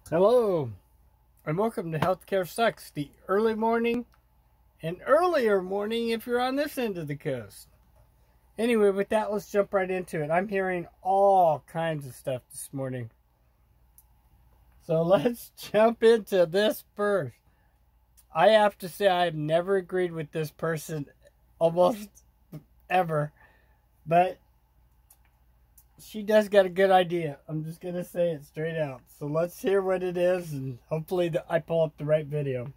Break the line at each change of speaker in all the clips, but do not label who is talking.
Hello, and welcome to Healthcare Sucks, the early morning and earlier morning if you're on this end of the coast. Anyway, with that, let's jump right into it. I'm hearing all kinds of stuff this morning. So let's jump into this first. I have to say I've never agreed with this person almost ever, but she does got a good idea. I'm just going to say it straight out. So let's hear what it is, and hopefully I pull up the right video.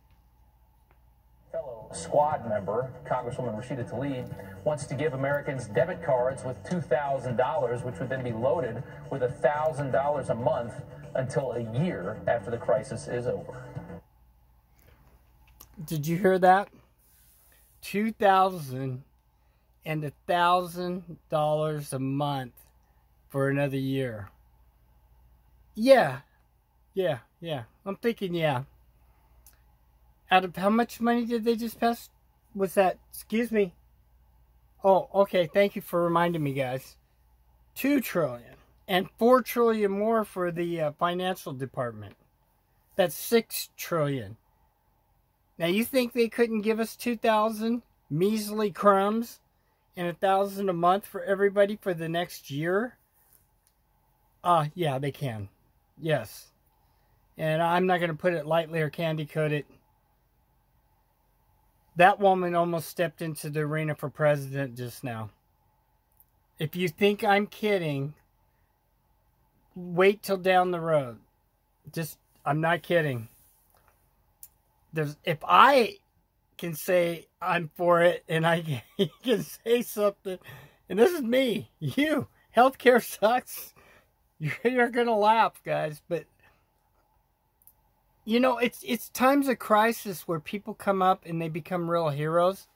Fellow squad member, Congresswoman Rashida Tlaib, wants to give Americans debit cards with $2,000, which would then be loaded with $1,000 a month until a year after the crisis is over.
Did you hear that? $2,000 and $1,000 a month for another year. Yeah. I'm thinking, yeah. Out of how much money did they just pass? Was that, excuse me? Oh, okay. Thank you for reminding me, guys. $2 trillion and $4 trillion more for the financial department. That's $6 trillion. Now, you think they couldn't give us 2,000 measly crumbs and 1,000 a month for everybody for the next year? Yeah, they can. Yes. And I'm not going to put it lightly or candy coat it. That woman almost stepped into the arena for president just now. If you think I'm kidding, wait till down the road. I'm not kidding. If I can say I'm for it and I can say something, and this is me, you, healthcare sucks, you're going to laugh, guys, but you know, it's times of crisis where people come up and they become real heroes.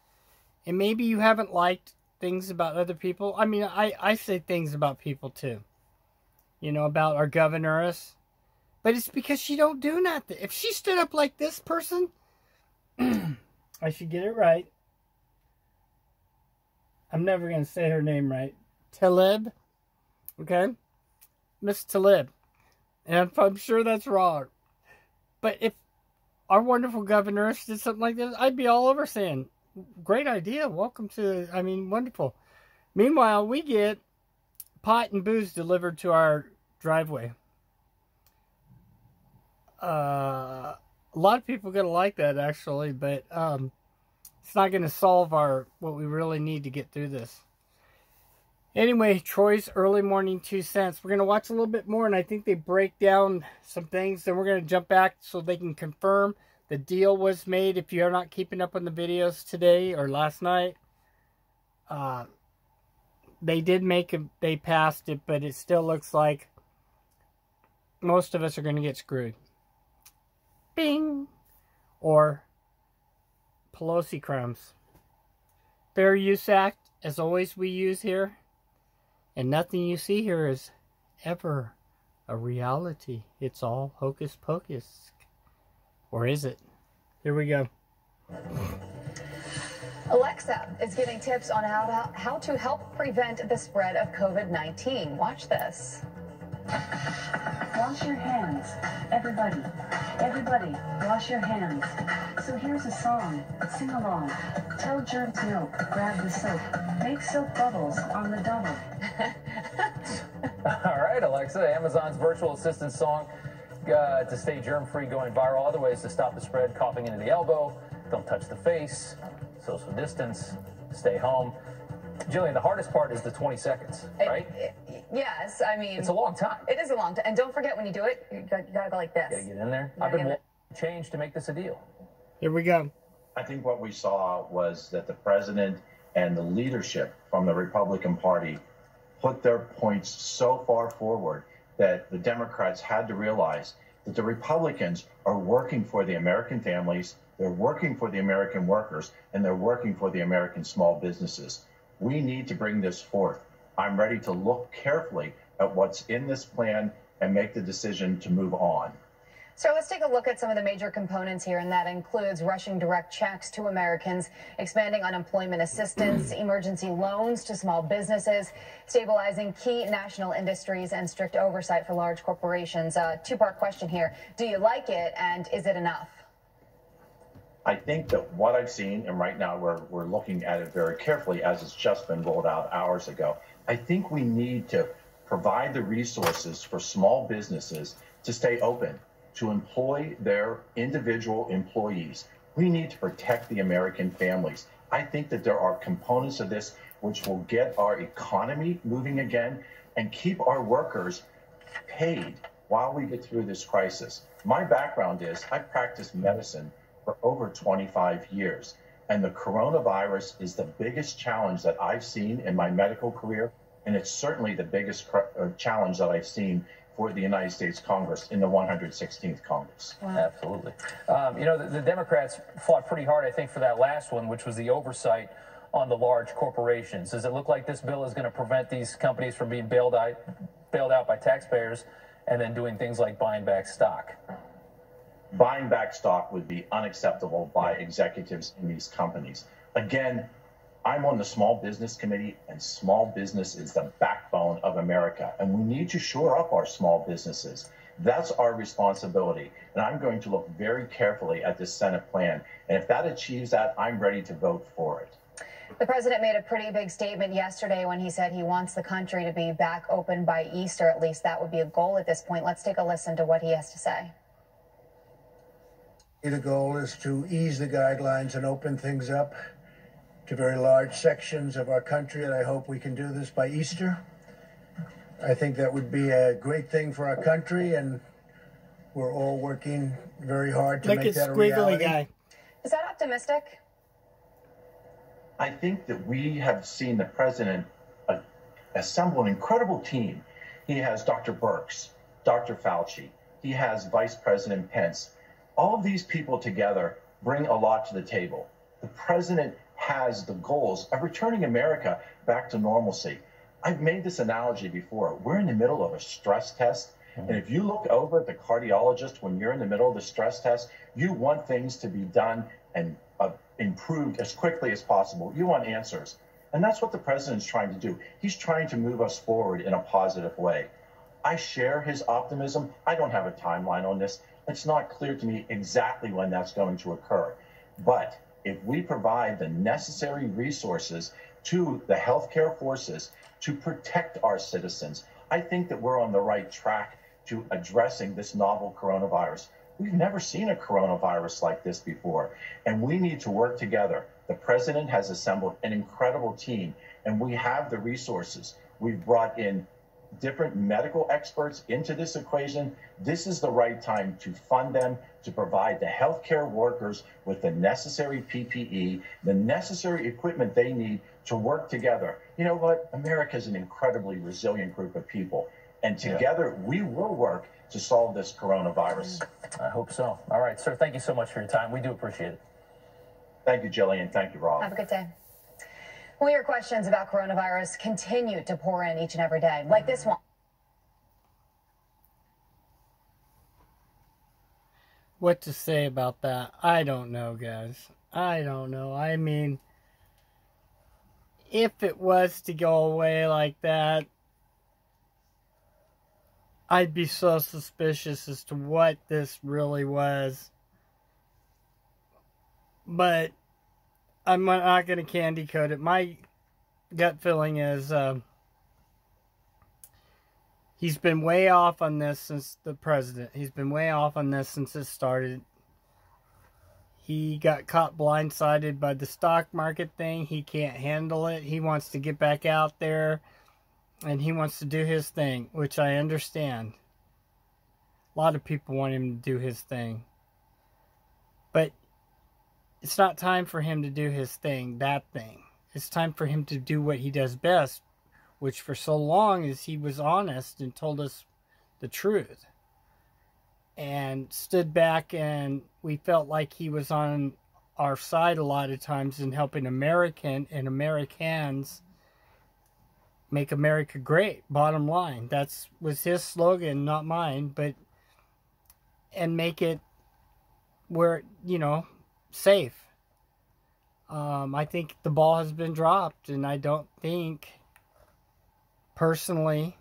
And maybe you haven't liked things about other people. I mean, I say things about people too. You know, about our governess. But it's because she don't do nothing. If she stood up like this person, I should get it right. I'm never going to say her name right. Tlaib. Okay? Miss Tlaib. And I'm sure that's wrong. But if our wonderful governor did something like this, I'd be all over saying, great idea. Welcome to, wonderful. Meanwhile, we get pot and booze delivered to our driveway. A lot of people are going to like that, actually, but it's not going to solve what we really need to get through this. Anyway, Troy's early morning 2 cents. We're going to watch a little bit more, and I think they break down some things. Then we're going to jump back so they can confirm the deal was made. If you're not keeping up on the videos today or last night, they did they passed it, but it still looks like most of us are going to get screwed. Bing! Or Pelosi crumbs. Fair Use Act, as always, we use here. And nothing you see here is ever a reality. It's all hocus pocus. Or is it? Here we go.
Alexa is giving tips on how to help prevent the spread of COVID-19. Watch this.
Wash your hands. Everybody. Everybody, wash your hands. So here's a song. Sing along. Tell germs no. Grab the soap. Make soap bubbles on the double.
All right, Alexa, Amazon's virtual assistant song to stay germ-free going viral. Other ways to stop the spread: coughing into the elbow, don't touch the face, social distance, stay home. Jillian, the hardest part is the 20 seconds, right?
Yes, I mean...
It's a long time.
It is a long time. And don't forget, when you do it, you gotta go like this.
You gotta get in there. I've been change to make this a deal.
Here we go.
I think what we saw was that the president and the leadership from the Republican Party put their points so far forward that the Democrats had to realize that the Republicans are working for the American families, they're working for the American workers, and they're working for the American small businesses. We need to bring this forth. I'm ready to look carefully at what's in this plan and make the decision to move on.
So let's take a look at some of the major components here, and that includes rushing direct checks to Americans, expanding unemployment assistance, emergency loans to small businesses, stabilizing key national industries, and strict oversight for large corporations. Two-part question here. Do you like it, and is it enough?
I think that what I've seen, and right now we're looking at it very carefully as it's just been rolled out hours ago, I think we need to provide the resources for small businesses to stay open, to employ their individual employees. We need to protect the American families. I think that there are components of this which will get our economy moving again and keep our workers paid while we get through this crisis. My background is I've practiced medicine for over 25 years, and the coronavirus is the biggest challenge that I've seen in my medical career, and it's certainly the biggest challenge that I've seen for the United States Congress in the 116th Congress.
Wow.
Absolutely. You know, the Democrats fought pretty hard, I think, for that last one, which was the oversight on the large corporations. Does it look like this bill is going to prevent these companies from being bailed out by taxpayers and then doing things like buying back stock?
Buying back stock would be unacceptable by executives in these companies. Again, I'm on the Small Business Committee, and small business is the backbone of America, and we need to shore up our small businesses. That's our responsibility, and I'm going to look very carefully at this Senate plan, and if that achieves that, I'm ready to vote for it.
The president made a pretty big statement yesterday when he said he wants the country to be back open by Easter. At least that would be a goal at this point. Let's take a listen to what he has to say.
The goal is to ease the guidelines and open things up to very large sections of our country, and I hope we can do this by Easter. I think that would be a great thing for our country, and we're all working very hard to make that a reality.
Guy.
Is that optimistic?
I think that we have seen the president assemble an incredible team. He has Dr. Birx, Dr. Fauci, he has Vice President Pence. All of these people together bring a lot to the table. The president has the goals of returning America back to normalcy. I've made this analogy before. We're in the middle of a stress test, and if you look over at the cardiologist when you're in the middle of the stress test, you want things to be done and improved as quickly as possible. You want answers. And that's what the president's trying to do. He's trying to move us forward in a positive way. I share his optimism. I don't have a timeline on this. It's not clear to me exactly when that's going to occur. But if we provide the necessary resources to the healthcare forces to protect our citizens, I think that we're on the right track to addressing this novel coronavirus. We've never seen a coronavirus like this before, and we need to work together. The president has assembled an incredible team, and we have the resources. We've brought in different medical experts into this equation. This is the right time to fund them, to provide the healthcare workers with the necessary PPE, the necessary equipment they need to work together. You know what? America is an incredibly resilient group of people, and together we will work to solve this coronavirus.
I hope so. All right, sir, thank you so much for your time. We do appreciate it.
Thank you, Jillian. Thank you, Rob.
Have a good day. Well, your questions about coronavirus continue to pour in each and every day, like this one.
What to say about that? I don't know, guys. I don't know. I mean, if it was to go away like that, I'd be so suspicious as to what this really was. But I'm not going to candy coat it. My gut feeling is he's been way off on this since the president. He's been way off on this since it started. He got caught blindsided by the stock market thing. He can't handle it. He wants to get back out there, and he wants to do his thing, which I understand. A lot of people want him to do his thing. But it's not time for him to do his thing, that thing. It's time for him to do what he does best, which for so long is he was honest and told us the truth. And stood back, and we felt like he was on our side a lot of times in helping Americans make America great, bottom line. That was his slogan, not mine. But and make it where, safe. I think the ball has been dropped, and I don't think, personally,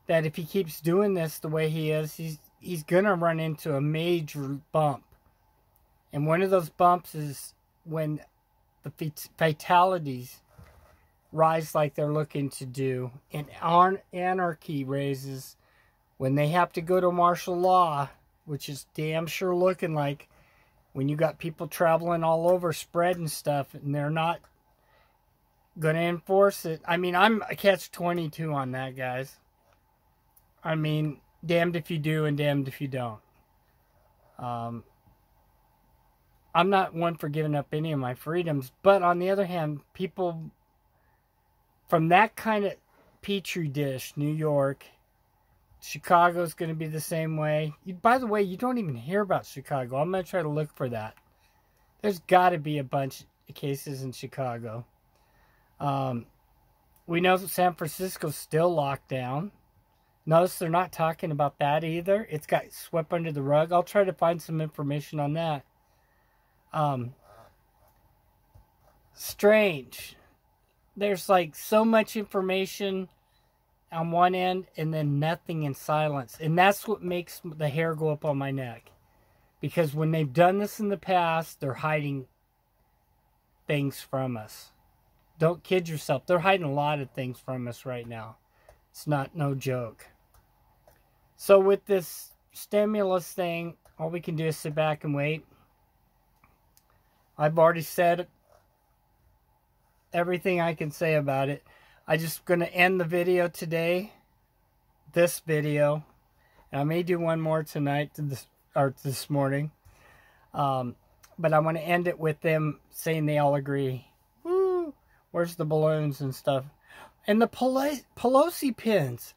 that if he keeps doing this the way he is, he's going to run into a major bump. And one of those bumps is when the fatalities rise like they're looking to do, and anarchy raises when they have to go to martial law, which is damn sure looking like when you got people traveling all over spreading stuff and they're not going to enforce it. I mean, I'm a catch-22 on that, guys. I mean, damned if you do and damned if you don't. I'm not one for giving up any of my freedoms, but on the other hand, people from that kind of petri dish, New York, Chicago's going to be the same way. By the way, you don't even hear about Chicago. I'm going to try to look for that. There's got to be a bunch of cases in Chicago. We know that San Francisco's still locked down. Notice they're not talking about that either. It's got swept under the rug. I'll try to find some information on that. Strange. There's like so much information on one end and then nothing in silence. And that's what makes the hair go up on my neck. Because when they've done this in the past, they're hiding things from us. Don't kid yourself. They're hiding a lot of things from us right now. It's no joke. So with this stimulus thing, all we can do is sit back and wait. I've already said everything I can say about it. I'm just going to end the video today, this video, and I may do one more tonight or this morning, but I want to end it with them saying they all agree. Woo! Where's the balloons and stuff? And the Pelosi pins.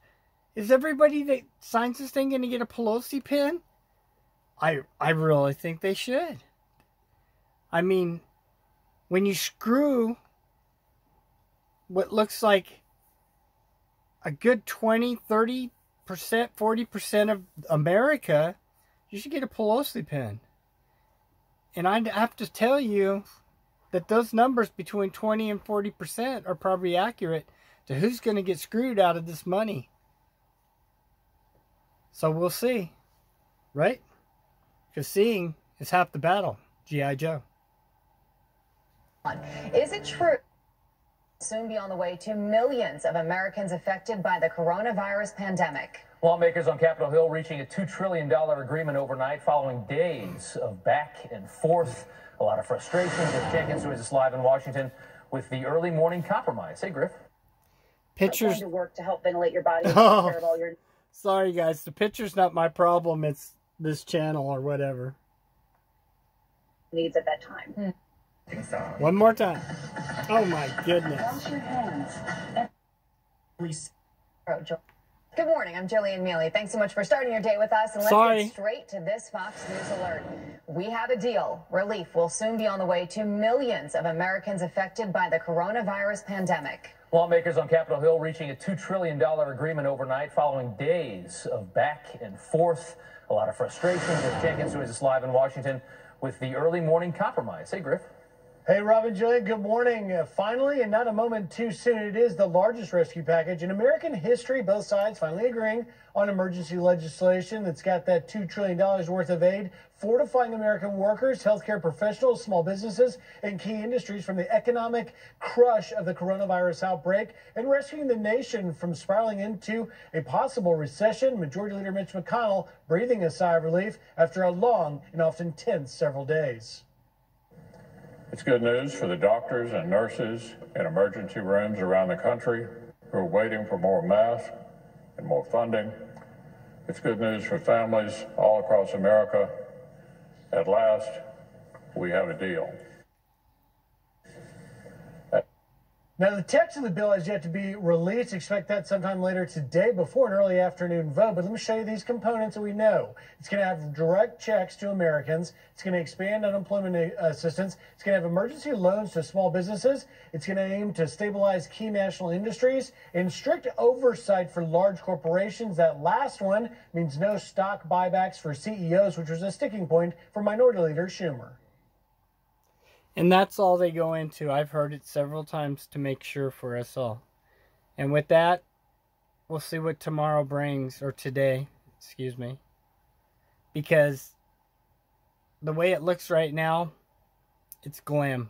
Is everybody that signs this thing going to get a Pelosi pin? I really think they should. I mean, when you screw what looks like a good 20, 30%, 40% of America, you should get a Pelosi pin. And I have to tell you that those numbers between 20 and 40% are probably accurate to who's going to get screwed out of this money. So we'll see, right? Because seeing is half the battle. G.I. Joe.
Is it true? Soon be on the way to millions of Americans affected by the coronavirus pandemic.
Lawmakers on Capitol Hill reaching a $2 trillion agreement overnight following days of back and forth. A lot of frustration. Griff Jenkins joins us live in Washington with the early morning compromise. Hey, Griff.
Pictures
to work to help ventilate your body and take care of all your...
Sorry, guys. The picture's not my problem. It's this channel or whatever.
needs at that time.
One more time. Oh my goodness.
Wash your hands.
Good morning, I'm Jillian Mealy. Thanks so much for starting your day with us. And let's get straight to this Fox News alert. We have a deal. Relief will soon be on the way to millions of Americans affected by the coronavirus pandemic.
Lawmakers on Capitol Hill reaching a $2 trillion agreement overnight following days of back and forth. A lot of frustration. Griff Jenkins joins us live in Washington with the early morning compromise. Hey, Griff.
Hey, Robin, Julian, good morning. Finally, and not a moment too soon, it is the largest rescue package in American history. Both sides finally agreeing on emergency legislation that's got that $2 trillion worth of aid, fortifying American workers, healthcare professionals, small businesses, and key industries from the economic crush of the coronavirus outbreak, and rescuing the nation from spiraling into a possible recession. Majority Leader Mitch McConnell breathing a sigh of relief after a long and often tense several days.
It's good news for the doctors and nurses in emergency rooms around the country who are waiting for more masks and more funding. It's good news for families all across America. At last, we have a deal.
Now, the text of the bill has yet to be released. Expect that sometime later today before an early afternoon vote. But let me show you these components that we know. It's going to have direct checks to Americans. It's going to expand unemployment assistance. It's going to have emergency loans to small businesses. It's going to aim to stabilize key national industries and strict oversight for large corporations. That last one means no stock buybacks for CEOs, which was a sticking point for Minority Leader Schumer.
And that's all they go into. I've heard it several times to make sure for us all. And with that, we'll see what tomorrow brings, or today, excuse me. Because the way it looks right now, it's grim.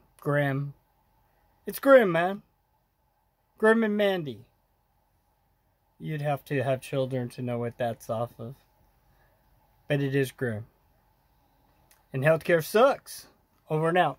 It's grim, man. Grim and Mandy. You'd have to have children to know what that's off of. But it is grim. And healthcare sucks. Over and out.